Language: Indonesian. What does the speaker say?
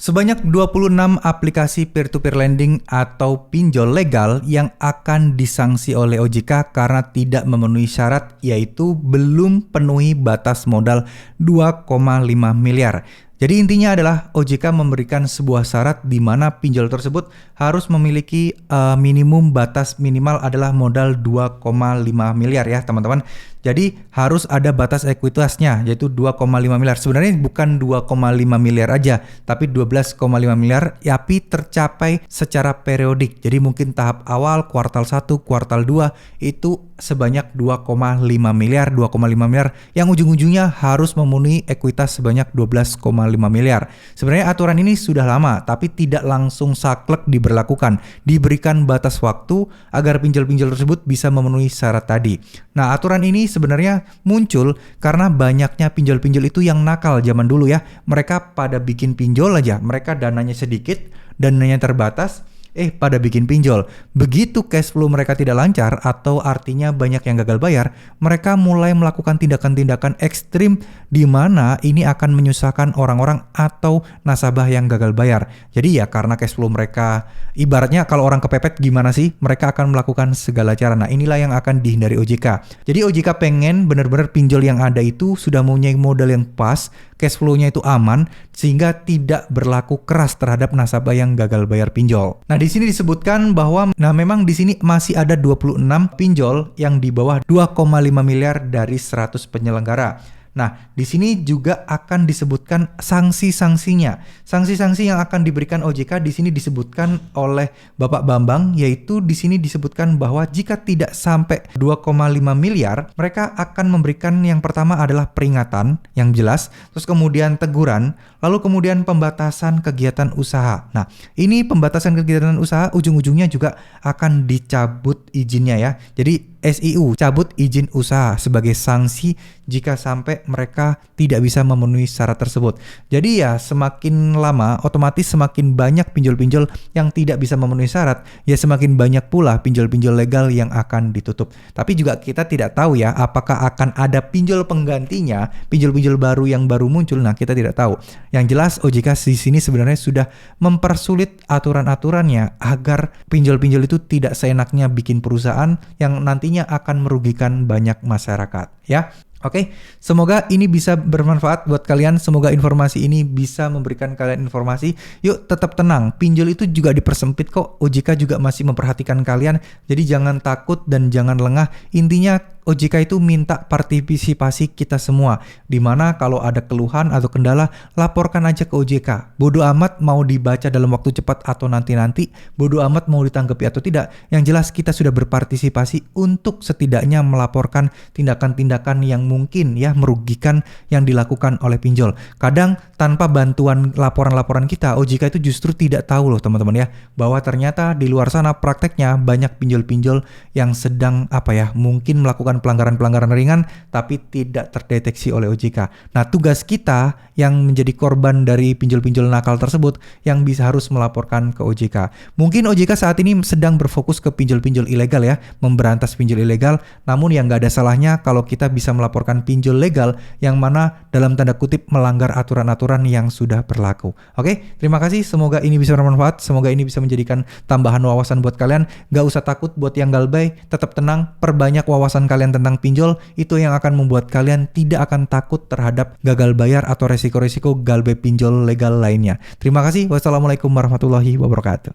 Sebanyak 26 aplikasi peer-to-peer lending atau pinjol legal yang akan disanksi oleh OJK karena tidak memenuhi syarat, yaitu belum penuhi batas modal 2,5 miliar. Jadi intinya adalah OJK memberikan sebuah syarat di mana pinjol tersebut harus memiliki minimum batas minimal adalah modal 2,5 miliar ya teman-teman. Jadi harus ada batas ekuitasnya yaitu 2,5 miliar. Sebenarnya bukan 2,5 miliar aja, tapi 12,5 miliar tapi tercapai secara periodik. Jadi mungkin tahap awal kuartal 1, kuartal 2 itu sebanyak 2,5 miliar yang ujung-ujungnya harus memenuhi ekuitas sebanyak 12,5 miliar. Sebenarnya aturan ini sudah lama tapi tidak langsung saklek diberlakukan. Diberikan batas waktu agar pinjol-pinjol tersebut bisa memenuhi syarat tadi. Nah, aturan ini sebenarnya muncul karena banyaknya pinjol-pinjol itu yang nakal zaman dulu ya. Mereka pada bikin pinjol aja, mereka dananya sedikit, dananya terbatas, pada bikin pinjol. Begitu cash flow mereka tidak lancar atau artinya banyak yang gagal bayar, mereka mulai melakukan tindakan-tindakan ekstrim di mana ini akan menyusahkan orang-orang atau nasabah yang gagal bayar. Jadi ya karena cash flow mereka, ibaratnya kalau orang kepepet gimana sih? Mereka akan melakukan segala cara. Nah, inilah yang akan dihindari OJK. Jadi OJK pengen benar-benar pinjol yang ada itu sudah mempunyai modal yang pas, cash flow-nya itu aman sehingga tidak berlaku keras terhadap nasabah yang gagal bayar pinjol. Nah, di sini disebutkan bahwa memang di sini masih ada 26 pinjol yang di bawah 2,5 miliar dari 100 penyelenggara. Nah, di sini juga akan disebutkan sanksi-sanksinya. Sanksi-sanksi yang akan diberikan OJK di sini disebutkan oleh Bapak Bambang, yaitu di sini disebutkan bahwa jika tidak sampai 2,5 miliar, mereka akan memberikan yang pertama adalah peringatan yang jelas, terus kemudian teguran, lalu kemudian pembatasan kegiatan usaha. Nah, ini pembatasan kegiatan usaha ujung-ujungnya juga akan dicabut izinnya ya. Jadi SIU, cabut izin usaha sebagai sanksi jika sampai mereka tidak bisa memenuhi syarat tersebut. Jadi ya semakin lama otomatis semakin banyak pinjol-pinjol yang tidak bisa memenuhi syarat, ya semakin banyak pula pinjol-pinjol legal yang akan ditutup. Tapi juga kita tidak tahu ya apakah akan ada pinjol penggantinya, pinjol-pinjol baru yang baru muncul. Nah, kita tidak tahu. Yang jelas OJK di sini sebenarnya sudah mempersulit aturan-aturannya agar pinjol-pinjol itu tidak seenaknya bikin perusahaan yang nantinya akan merugikan banyak masyarakat ya. Oke, semoga ini bisa bermanfaat buat kalian. Semoga informasi ini bisa memberikan kalian informasi. Yuk tetap tenang, pinjol itu juga dipersempit kok. OJK juga masih memperhatikan kalian. Jadi jangan takut dan jangan lengah. Intinya OJK itu minta partisipasi kita semua. Dimana kalau ada keluhan atau kendala, laporkan aja ke OJK. Bodo amat mau dibaca dalam waktu cepat atau nanti-nanti. Bodo amat mau ditanggapi atau tidak. Yang jelas kita sudah berpartisipasi untuk setidaknya melaporkan tindakan-tindakan yang mungkin ya merugikan yang dilakukan oleh pinjol. Kadang tanpa bantuan laporan-laporan kita, OJK itu justru tidak tahu loh teman-teman ya, bahwa ternyata di luar sana prakteknya banyak pinjol-pinjol yang sedang mungkin melakukan pelanggaran-pelanggaran ringan tapi tidak terdeteksi oleh OJK. Nah, tugas kita yang menjadi korban dari pinjol-pinjol nakal tersebut yang bisa harus melaporkan ke OJK. Mungkin OJK saat ini sedang berfokus ke pinjol-pinjol ilegal ya, memberantas pinjol ilegal, namun yang nggak ada salahnya kalau kita bisa melaporkan pinjol legal yang mana dalam tanda kutip melanggar aturan-aturan yang sudah berlaku. Oke, terima kasih. Semoga ini bisa bermanfaat. Semoga ini bisa menjadikan tambahan wawasan buat kalian. Gak usah takut buat yang galbay, tetap tenang, perbanyak wawasan kalian tentang pinjol. Itu yang akan membuat kalian tidak akan takut terhadap gagal bayar atau resiko-resiko galbay pinjol legal lainnya. Terima kasih. Wassalamualaikum warahmatullahi wabarakatuh.